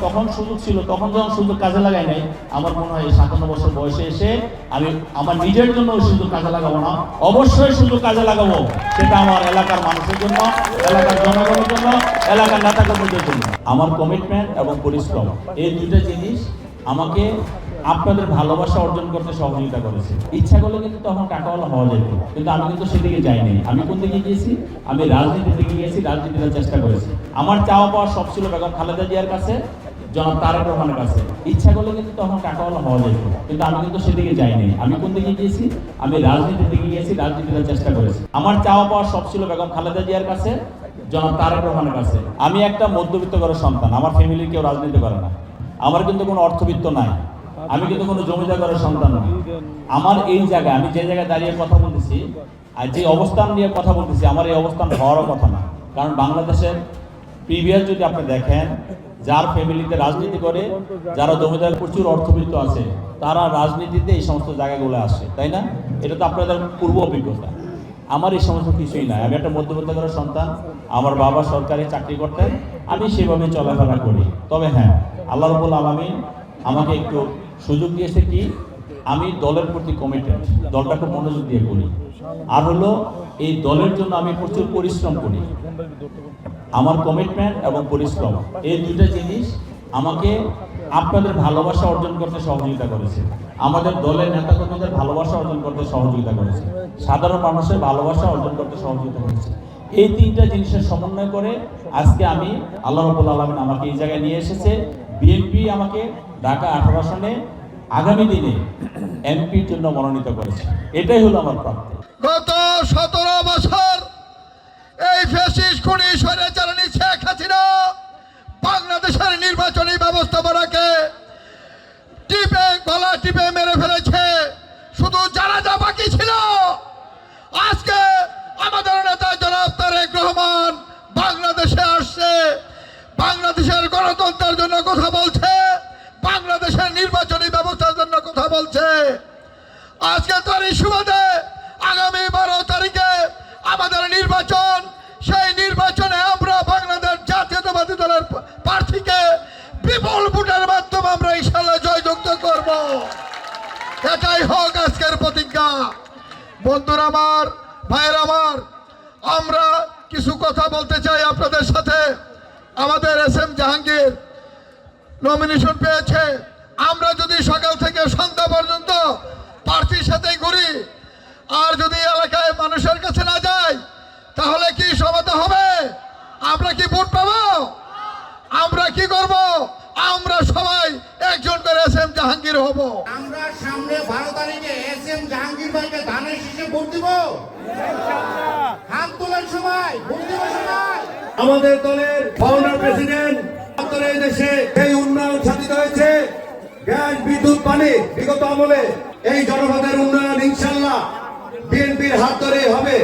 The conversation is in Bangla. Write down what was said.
তখন সুযোগ ছিল, তখন যখন সুযোগ কাজে লাগাই নাই, আমার মনে হয় 57 বছর বয়সে এসে আমি আমার নিজের জন্য ওই সুযোগ কাজে লাগাবো না, অবশ্যই সুযোগ কাজে লাগাবো। সেটা আমার এলাকার মানুষের জন্য, এলাকার জনগণের জন্য, এলাকার নেতাকর্মীদের জন্য। আমার কমিটমেন্ট এবং পরিশ্রম, এই দুইটা জিনিস আমাকে আপনাদের ভালোবাসা অর্জন করতে সহযোগিতা করেছে। ইচ্ছা করলে কিন্তু তখন টাকাওয়ালা হওয়া যেত, কিন্তু আমি কিন্তু সেদিকে যাইনি। আমি কোন দিকে গিয়েছি? আমি রাজনীতির দিকে গিয়েছি, রাজনীতির চেষ্টা করেছি। আমার চাওয়া পাওয়া সব ছিল বেগম খালেদা জিয়ার কাছে, জনাব তারেক রহমানের কাছে। ইচ্ছা করলে কিন্তু তখন টাকাওয়ালা হওয়া যেত, কিন্তু আমি কিন্তু সেদিকে যাইনি। আমি কোন দিকে গিয়েছি? আমি রাজনীতির দিকে গিয়েছি, রাজনীতির চেষ্টা করেছি। আমার চাওয়া পাওয়া সব ছিল বেগম খালেদা জিয়ার কাছে, জনাব তারেক রহমানের কাছে। আমি একটা মধ্যবিত্ত ঘরের সন্তান, আমার ফ্যামিলির কেউ রাজনীতি করে না, আমার কিন্তু কোনো অর্থবিত্ত নাই, আমি কিন্তু কোনো জমিদার ঘরের সন্তান নই। আমার এই জায়গায়, আমি যে জায়গায় দাঁড়িয়ে কথা বলতেছি আর যে অবস্থান নিয়ে কথা বলতেছি, আমার এই অবস্থান হওয়ারও কথা না। কারণ বাংলাদেশের প্রিভিয়াস যদি আপনি দেখেন, যার ফ্যামিলিতে রাজনীতি করে, যারা জমিদার প্রচুর অর্থবিত্ত আছে, তারা রাজনীতিতে এই সমস্ত জায়গাগুলো আসে, তাই না? এটা তো আপনাদের পূর্ব অভিজ্ঞতা। আমার এই সমস্ত কিছুই নাই। আমি একটা মধ্যবিত্ত ঘরের সন্তান, আমার বাবা সরকারি চাকরি করতেন, আমি সেভাবে চলাফেরা করি। তবে হ্যাঁ, আল্লাহ রাব্বুল আলামিন আমাকে একটু সুযোগ দিয়েছে কি, আমি দলের প্রতি কমিটেড, দলটাকে মনোযোগ দিয়ে করি। আর হলো এই দলের জন্য আমি প্রচুর পরিশ্রম করি। আমার কমিটমেন্ট এবং পরিশ্রম, এই দুইটা জিনিস আমাকে আপনাদের ভালোবাসা অর্জন করতে সহযোগিতা করেছে, আমাদের দলের নেতাকর্মীদের ভালোবাসা অর্জন করতে সহযোগিতা করেছে, সাধারণ মানুষের ভালোবাসা অর্জন করতে সহযোগিতা করেছে। এই তিনটা জিনিসের সমন্বয় করে আজকে আমি, আল্লাহ রাব্বুল আলামিন আমাকে এই জায়গায় নিয়ে এসেছে। বিএনপি আমাকে ঢাকা 18 আসনে আগামী দিনে এমপির জন্য মনোনীত করেছে। এটাই হলো আমার প্রাপ্তি। গত 17 বছর এই ফ্যাসিস্ট খুনি স্বৈরাচারী শেখ হাসিনা বাংলাদেশের নির্বাচনী ব্যবস্থাপনাকে গলা টিপে মেরে ফেলেছে। শুধু জানাজা বাকি ছিল। আজকে আমাদের নেতা জনাব তারেক রহমান বাংলাদেশে আসছে, বাংলাদেশের গণতন্ত্রের জন্য কথা বলছে, বাংলাদেশের নির্বাচনী ব্যবস্থার জন্য কথা বলছে। আজকে তারই সুবাদে আগামী 12 তারিখে আমাদের নির্বাচন, সেই নির্বাচনে আমরা বাংলাদেশ জাতীয়তাবাদী দলের প্রার্থীকে বিপুল ভোটের মাধ্যমে আমরা ইনশাআল্লাহ জয়যুক্ত করব। এটাই হোক আজকের প্রতিজ্ঞা। বন্ধুরা আমার, ভাইয়ের আমার, আমরা কিছু কথা বলতে চাই আপনাদের সাথে। আমাদের এস.এম. জাহাঙ্গীর নমিনেশন পেয়েছে। আমরা যদি সকাল থেকে সন্ধ্যা পর্যন্ত প্রার্থীর সাথে ঘুরি আর যদি এলাকায় মানুষের কাছে না যাই, তাহলে কি সমাধান হবে? আমরা কি ভোট পাবো? আমরা কি করব? আমরা সবাই একজন করে এস.এম. জাহাঙ্গীর হব। আমরা সামনে 12 তারিখে এস.এম. জাহাঙ্গীর ভাইকে ধানের শীষে ভোট দিব। হাত তোলার সময় ভোট দিব সবাই। আমাদের দলের ফাউন্ডার প্রেসিডেন্ট এই দেশে এই উন্নয়ন সাধিত হয়েছে। গ্যাস, বিদ্যুৎ, পানি বিগত আমলে এই জনপদের উন্নয়ন ইনশাল্লাহ বিএনপির হাত ধরে হবে।